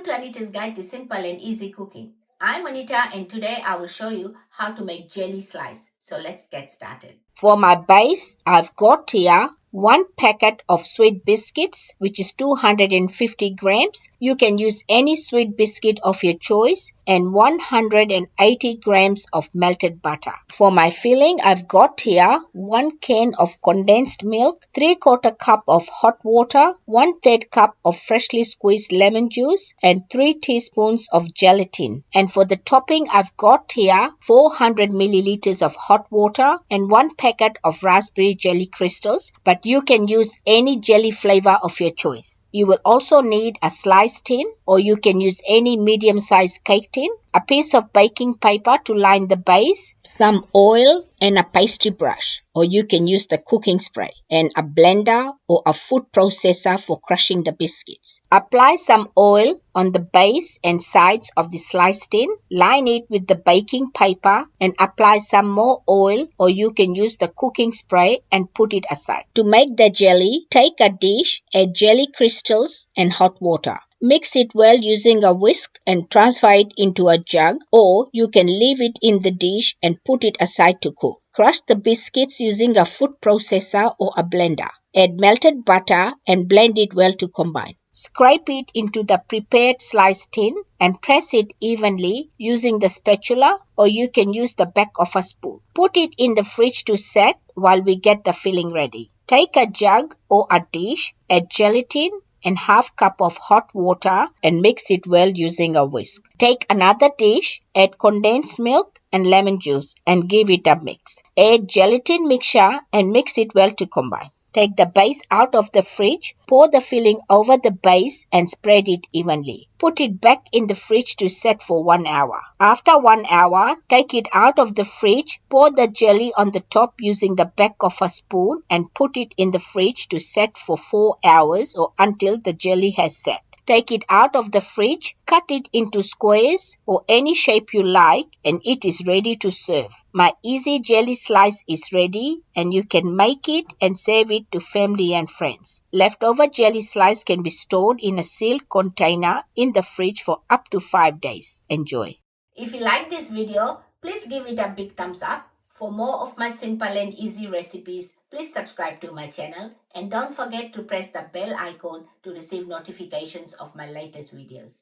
to Anita's Guide to Simple and Easy Cooking. I'm Anita and today I will show you how to make jelly slice. So let's get started. For my base, I've got here 1 packet of sweet biscuits, which is 250 grams. You can use any sweet biscuit of your choice, and 180 grams of melted butter. For my filling, I've got here 1 can of condensed milk, 3/4 cup of hot water, 1/3 cup of freshly squeezed lemon juice, and 3 teaspoons of gelatin. And for the topping, I've got here 400 milliliters of hot water and 1 packet of raspberry jelly crystals, but you can use any jelly flavor of your choice. You will also need a slice tin, or you can use any medium-sized cake tin, a piece of baking paper to line the base, some oil, and a pastry brush, or you can use the cooking spray, and a blender or a food processor for crushing the biscuits. Apply some oil on the base and sides of the slice tin, line it with the baking paper, and apply some more oil, or you can use the cooking spray and put it aside. To make the jelly, take a dish, add jelly crystals and hot water. Mix it well using a whisk and transfer it into a jug, or you can leave it in the dish and put it aside to cool. Crush the biscuits using a food processor or a blender. Add melted butter and blend it well to combine. Scrape it into the prepared slice tin and press it evenly using the spatula, or you can use the back of a spoon. Put it in the fridge to set while we get the filling ready. Take a jug or a dish, add gelatin and half cup of hot water and mix it well using a whisk. Take another dish, add condensed milk and lemon juice and give it a mix. Add gelatin mixture and mix it well to combine. Take the base out of the fridge, pour the filling over the base and spread it evenly. Put it back in the fridge to set for 1 hour. After 1 hour, take it out of the fridge, pour the jelly on the top using the back of a spoon and put it in the fridge to set for 4 hours or until the jelly has set. Take it out of the fridge, cut it into squares or any shape you like, and it is ready to serve. My easy jelly slice is ready, and you can make it and serve it to family and friends. Leftover jelly slice can be stored in a sealed container in the fridge for up to 5 days. Enjoy. If you like this video, please give it a big thumbs up. For more of my simple and easy recipes, please subscribe to my channel and don't forget to press the bell icon to receive notifications of my latest videos.